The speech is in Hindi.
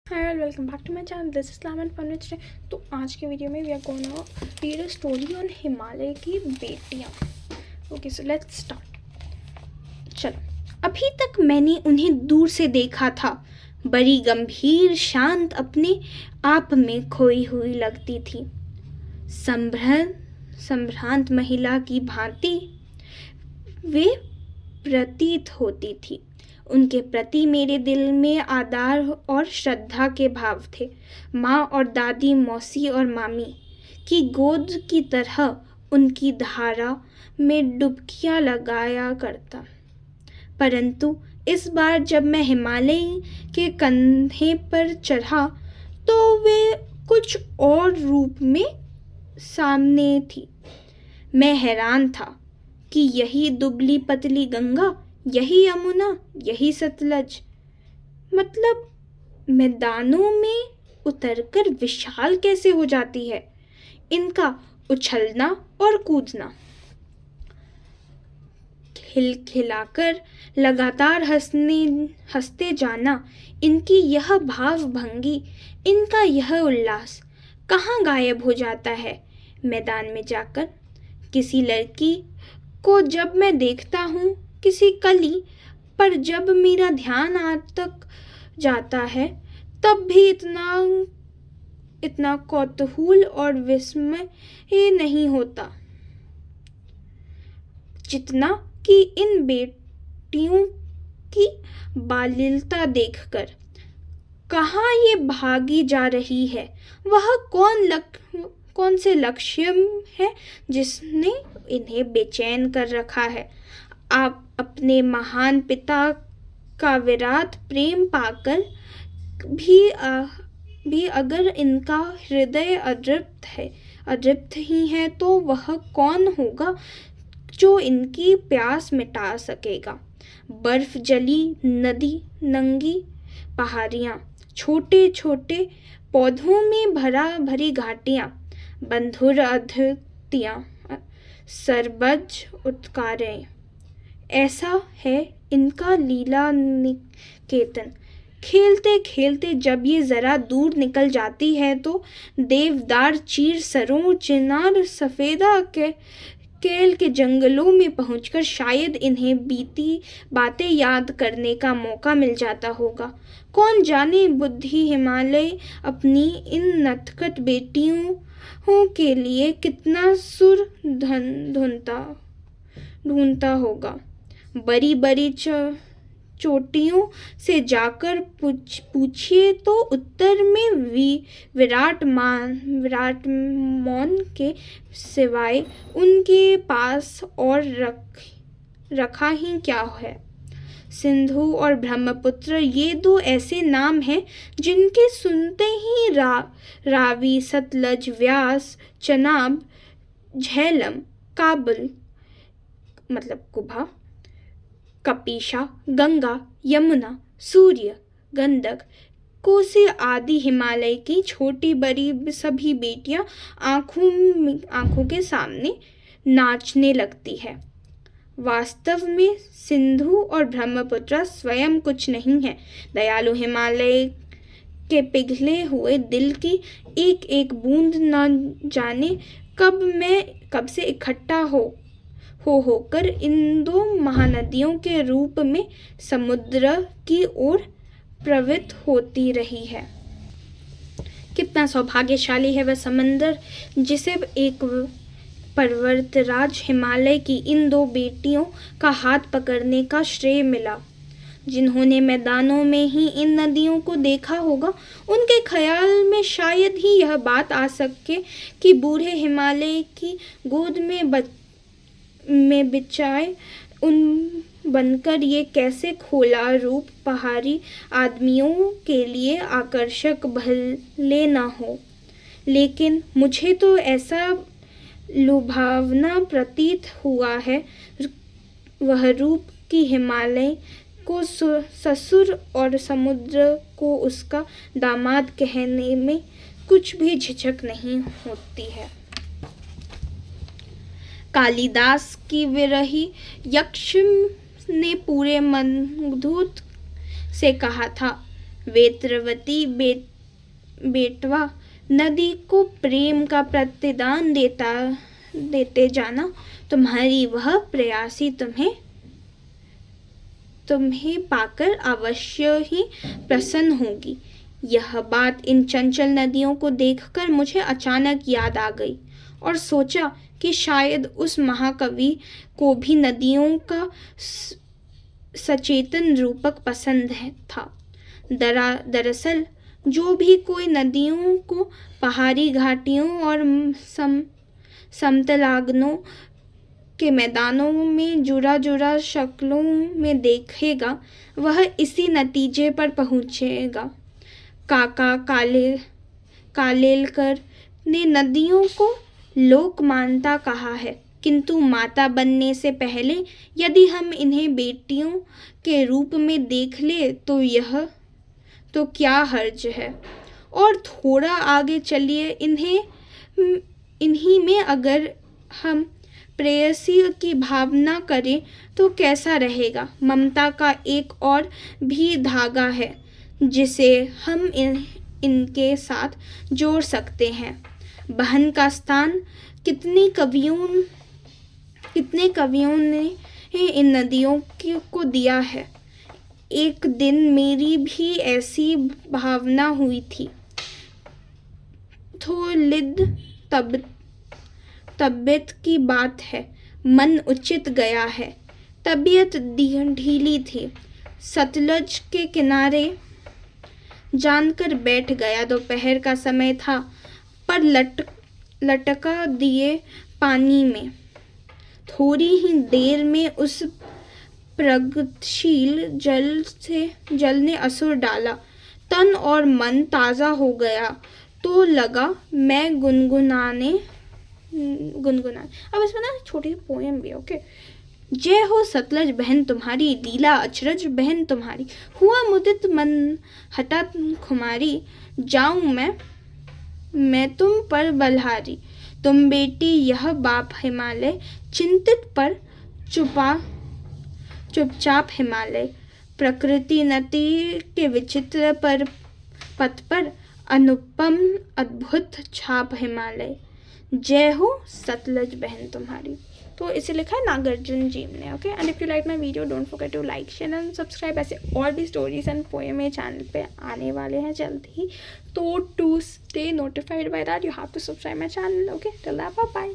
Hi all welcome back to my channel this is लाम एंड फन विद टुडे। तो आज के वीडियो में we are gonna read a story on Himalaya की बेटियाँ। Okay so let's start. चलो, अभी तक मैंने उन्हें दूर से देखा था। बड़ी गंभीर, शांत, अपने आप में खोई हुई लगती थी। संभ्रांत महिला की भांति वे प्रतीत होती थी। उनके प्रति मेरे दिल में आदर और श्रद्धा के भाव थे। माँ और दादी, मौसी और मामी की गोद की तरह उनकी धारा में डुबकियां लगाया करता। परंतु इस बार जब मैं हिमालय के कंधे पर चढ़ा तो वे कुछ और रूप में सामने थी। मैं हैरान था कि यही दुबली पतली गंगा, यही यमुना, यही सतलज, मतलब मैदानों में उतरकर विशाल कैसे हो जाती है। इनका उछलना और कूदना, खिलखिलाकर लगातार हंसते जाना, इनकी यह भाव भंगी, इनका यह उल्लास कहाँ गायब हो जाता है मैदान में जाकर। किसी लड़की को जब मैं देखता हूँ, किसी कली पर जब मेरा ध्यान तक जाता है, तब भी इतना कौतूहल और विस्मय नहीं होता जितना कि इन बेटियों की बालिलता देखकर। कहाँ ये भागी जा रही है? वह कौन से लक्ष्य है जिसने इन्हें बेचैन कर रखा है? आप अपने महान पिता का विराट प्रेम पाकर भी अगर इनका हृदय अतृप्त ही है, तो वह कौन होगा जो इनकी प्यास मिटा सकेगा? बर्फ जली नदी, नंगी पहाड़ियाँ, छोटे छोटे पौधों में भरी घाटियाँ, बंधुर अद्वितियाँ, सरबज उत्कारें, ऐसा है इनका लीला निकेतन। खेलते खेलते जब ये जरा दूर निकल जाती है तो देवदार, चीर, सरों, चिनार, सफेदा के केल के जंगलों में पहुंचकर शायद इन्हें बीती बातें याद करने का मौका मिल जाता होगा। कौन जाने बुद्धि हिमालय अपनी इन नटखट बेटियों के लिए कितना सुर ढूंढता होगा। बड़ी बड़ी चोटियों से जाकर पूछिए तो उत्तर में विराट मौन के सिवाय उनके पास और रखा ही क्या है। सिंधु और ब्रह्मपुत्र, ये दो ऐसे नाम हैं जिनके सुनते ही रावी, सतलज, व्यास, चनाब, झेलम, काबुल मतलब कुभा, कपीशा, गंगा, यमुना, सूर्य, गंडक, कोसी आदि हिमालय की छोटी बड़ी सभी बेटियां आंखों के सामने नाचने लगती है। वास्तव में सिंधु और ब्रह्मपुत्र स्वयं कुछ नहीं है। दयालु हिमालय के पिघले हुए दिल की एक एक बूंद न जाने कब से इकट्ठा होकर इन दो महानदियों के रूप में समुद्र की ओर प्रवृत्त होती रही है। कितना सौभाग्यशाली है वह समंदर जिसे एक पर्वतराज हिमालय की इन दो बेटियों का हाथ पकड़ने का श्रेय मिला। जिन्होंने मैदानों में ही इन नदियों को देखा होगा, उनके ख्याल में शायद ही यह बात आ सके कि बूढ़े हिमालय की गोद में बिछाए उन बनकर ये कैसे खोला रूप पहाड़ी आदमियों के लिए आकर्षक भले न हो, लेकिन मुझे तो ऐसा लुभावना प्रतीत हुआ है। वह रूप की हिमालय को ससुर और समुद्र को उसका दामाद कहने में कुछ भी झिझक नहीं होती है। कालिदास की विरही यक्ष ने पूरे मनोधूत से कहा था, वेत्रवती बेटवा नदी को प्रेम का प्रतिदान देते जाना। तुम्हारी वह प्रेयसी तुम्हें पाकर अवश्य ही प्रसन्न होगी। यह बात इन चंचल नदियों को देखकर मुझे अचानक याद आ गई और सोचा कि शायद उस महाकवि को भी नदियों का सचेतन रूपक पसंद था। दरअसल जो भी कोई नदियों को पहाड़ी घाटियों और समतलाग्नों के मैदानों में जुड़ा शक्लों में देखेगा, वह इसी नतीजे पर पहुँचेगा। काका कालेलकर ने नदियों को लोक मानता कहा है, किंतु माता बनने से पहले यदि हम इन्हें बेटियों के रूप में देख ले तो क्या हर्ज है। और थोड़ा आगे चलिए, इन्हीं में अगर हम प्रेयसी की भावना करें तो कैसा रहेगा। ममता का एक और भी धागा है जिसे हम इनके साथ जोड़ सकते हैं। बहन का स्थान कितने कवियों ने इन नदियों को दिया है। एक दिन मेरी भी ऐसी भावना हुई थी। थोलिद तबीयत की बात है, मन उचित गया है। तबीयत ढीली थी। सतलज के किनारे जानकर बैठ गया। दोपहर का समय था, पर लटका दिए पानी में। थोड़ी ही देर में उस प्रगतिशील जल ने असुर डाला। तन और मन ताज़ा हो गया तो लगा मैं गुनगुनाने। अब इसमें ना छोटी सी पोएम भी है, ओके। जय हो सतलज बहन तुम्हारी, लीला अचरज बहन तुम्हारी। हुआ मुदित मन हटा खुमारी, जाऊं मैं तुम पर बलहारी। तुम बेटी यह बाप हिमालय, चिंतित पर चुपचाप हिमालय। प्रकृति नती के विचित्र पथ पर अनुपम अद्भुत छाप हिमालय। जय हो सतलज बहन तुम्हारी। तो इसे लिखा है नागार्जुन जी ने, okay. And if you like my video don't forget to like share and subscribe. ऐसे और भी स्टोरीज एंड पोएम मेरे चैनल पे आने वाले हैं जल्द ही, तो to stay notified by that you have to subscribe my channel, okay. Till that bye bye.